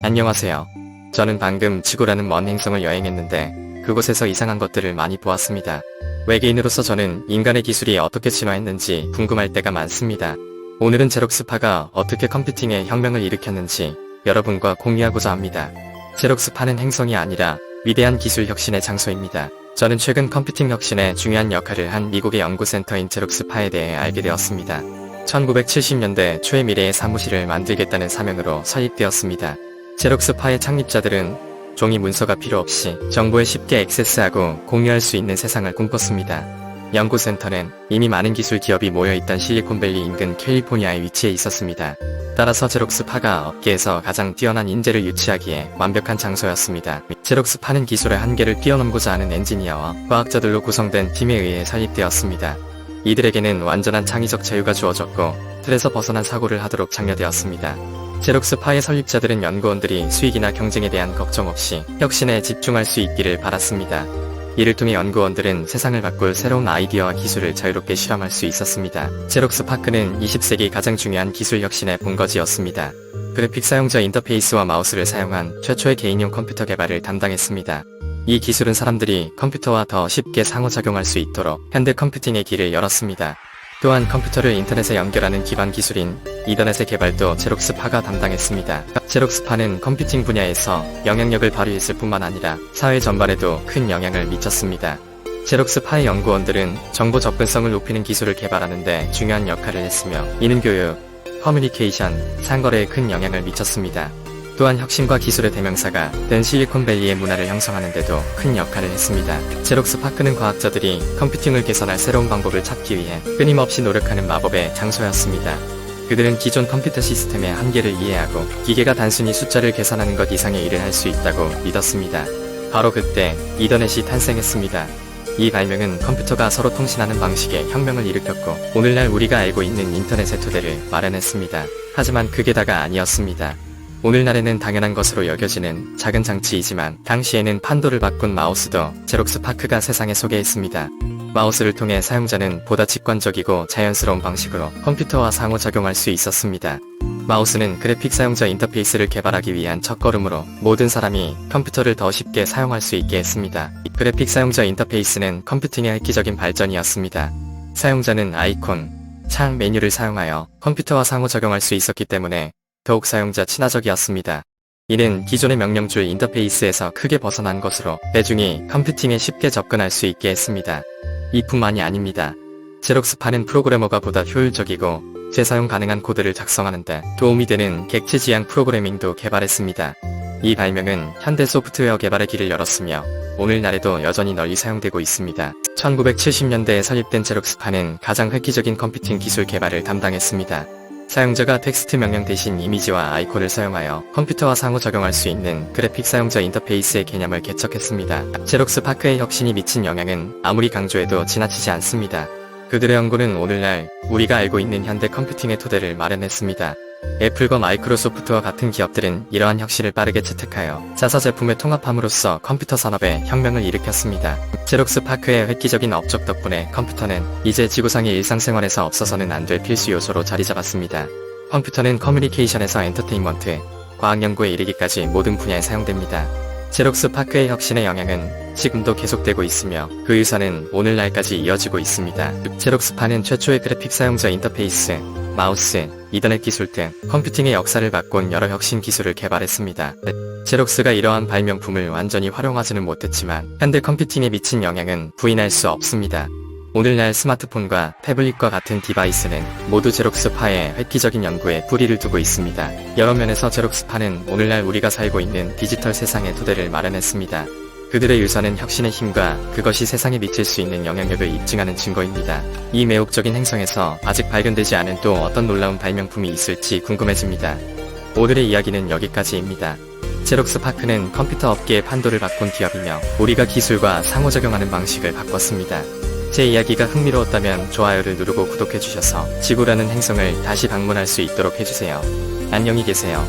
안녕하세요. 저는 방금 지구라는 먼 행성을 여행했는데 그곳에서 이상한 것들을 많이 보았습니다. 외계인으로서 저는 인간의 기술이 어떻게 진화했는지 궁금할 때가 많습니다. 오늘은 제록스파가 어떻게 컴퓨팅에 혁명을 일으켰는지 여러분과 공유하고자 합니다. 제록스파는 행성이 아니라 위대한 기술 혁신의 장소입니다. 저는 최근 컴퓨팅 혁신에 중요한 역할을 한 미국의 연구센터인 제록스파에 대해 알게 되었습니다. 1970년대 초의 미래의 사무실을 만들겠다는 사명으로 설립되었습니다. 제록스파의 창립자들은 종이 문서가 필요 없이 정보에 쉽게 액세스하고 공유할 수 있는 세상을 꿈꿨습니다. 연구센터는 이미 많은 기술 기업이 모여있던 실리콘밸리 인근 캘리포니아에 위치해 있었습니다. 따라서 제록스파가 업계에서 가장 뛰어난 인재를 유치하기에 완벽한 장소였습니다. 제록스파는 기술의 한계를 뛰어넘고자 하는 엔지니어와 과학자들로 구성된 팀에 의해 설립되었습니다. 이들에게는 완전한 창의적 자유가 주어졌고 틀에서 벗어난 사고를 하도록 장려되었습니다. 제록스파의 설립자들은 연구원들이 수익이나 경쟁에 대한 걱정 없이 혁신에 집중할 수 있기를 바랐습니다. 이를 통해 연구원들은 세상을 바꿀 새로운 아이디어와 기술을 자유롭게 실험할 수 있었습니다. 제록스파크는 20세기 가장 중요한 기술 혁신의 본거지였습니다. 그래픽 사용자 인터페이스와 마우스를 사용한 최초의 개인용 컴퓨터 개발을 담당했습니다. 이 기술은 사람들이 컴퓨터와 더 쉽게 상호작용할 수 있도록 현대 컴퓨팅의 길을 열었습니다. 또한 컴퓨터를 인터넷에 연결하는 기반 기술인 이더넷의 개발도 제록스파가 담당했습니다. 제록스파는 컴퓨팅 분야에서 영향력을 발휘했을 뿐만 아니라 사회 전반에도 큰 영향을 미쳤습니다. 제록스파의 연구원들은 정보 접근성을 높이는 기술을 개발하는 데 중요한 역할을 했으며 이는 교육, 커뮤니케이션, 상거래에 큰 영향을 미쳤습니다. 또한 혁신과 기술의 대명사가 된 실리콘밸리의 문화를 형성하는 데도 큰 역할을 했습니다. 제록스파크는 과학자들이 컴퓨팅을 개선할 새로운 방법을 찾기 위해 끊임없이 노력하는 마법의 장소였습니다. 그들은 기존 컴퓨터 시스템의 한계를 이해하고 기계가 단순히 숫자를 계산하는 것 이상의 일을 할 수 있다고 믿었습니다. 바로 그때 이더넷이 탄생했습니다. 이 발명은 컴퓨터가 서로 통신하는 방식에 혁명을 일으켰고 오늘날 우리가 알고 있는 인터넷의 토대를 마련했습니다. 하지만 그게 다가 아니었습니다. 오늘날에는 당연한 것으로 여겨지는 작은 장치이지만 당시에는 판도를 바꾼 마우스도 제록스파크가 세상에 소개했습니다. 마우스를 통해 사용자는 보다 직관적이고 자연스러운 방식으로 컴퓨터와 상호작용할 수 있었습니다. 마우스는 그래픽 사용자 인터페이스를 개발하기 위한 첫걸음으로 모든 사람이 컴퓨터를 더 쉽게 사용할 수 있게 했습니다. 그래픽 사용자 인터페이스는 컴퓨팅의 획기적인 발전이었습니다. 사용자는 아이콘, 창 메뉴를 사용하여 컴퓨터와 상호작용할 수 있었기 때문에 더욱 사용자 친화적이었습니다. 이는 기존의 명령줄 인터페이스에서 크게 벗어난 것으로 대중이 컴퓨팅에 쉽게 접근할 수 있게 했습니다. 이뿐만이 아닙니다. 제록스파는 프로그래머가 보다 효율적이고 재사용 가능한 코드를 작성하는데 도움이 되는 객체 지향 프로그래밍도 개발했습니다. 이 발명은 현대 소프트웨어 개발의 길을 열었으며 오늘날에도 여전히 널리 사용되고 있습니다. 1970년대에 설립된 제록스파는 가장 획기적인 컴퓨팅 기술 개발을 담당했습니다. 사용자가 텍스트 명령 대신 이미지와 아이콘을 사용하여 컴퓨터와 상호작용할 수 있는 그래픽 사용자 인터페이스의 개념을 개척했습니다. 제록스파크의 혁신이 미친 영향은 아무리 강조해도 지나치지 않습니다. 그들의 연구는 오늘날 우리가 알고 있는 현대 컴퓨팅의 토대를 마련했습니다. 애플과 마이크로소프트와 같은 기업들은 이러한 혁신을 빠르게 채택하여 자사 제품을 통합함으로써 컴퓨터 산업에 혁명을 일으켰습니다. 제록스파크의 획기적인 업적 덕분에 컴퓨터는 이제 지구상의 일상생활에서 없어서는 안 될 필수 요소로 자리 잡았습니다. 컴퓨터는 커뮤니케이션에서 엔터테인먼트, 과학연구에 이르기까지 모든 분야에 사용됩니다. 제록스파크의 혁신의 영향은 지금도 계속되고 있으며 그 유산은 오늘날까지 이어지고 있습니다. 제록스파는 최초의 그래픽 사용자 인터페이스, 마우스, 이더넷 기술 등 컴퓨팅의 역사를 바꾼 여러 혁신 기술을 개발했습니다. 제록스가 이러한 발명품을 완전히 활용하지는 못했지만 현대 컴퓨팅에 미친 영향은 부인할 수 없습니다. 오늘날 스마트폰과 태블릿과 같은 디바이스는 모두 제록스파의 획기적인 연구에 뿌리를 두고 있습니다. 여러 면에서 제록스파는 오늘날 우리가 살고 있는 디지털 세상의 토대를 마련했습니다. 그들의 유산은 혁신의 힘과 그것이 세상에 미칠 수 있는 영향력을 입증하는 증거입니다. 이 매혹적인 행성에서 아직 발견되지 않은 또 어떤 놀라운 발명품이 있을지 궁금해집니다. 오늘의 이야기는 여기까지입니다. 제록스파크는 컴퓨터 업계의 판도를 바꾼 기업이며 우리가 기술과 상호작용하는 방식을 바꿨습니다. 제 이야기가 흥미로웠다면 좋아요를 누르고 구독해주셔서 지구라는 행성을 다시 방문할 수 있도록 해주세요. 안녕히 계세요.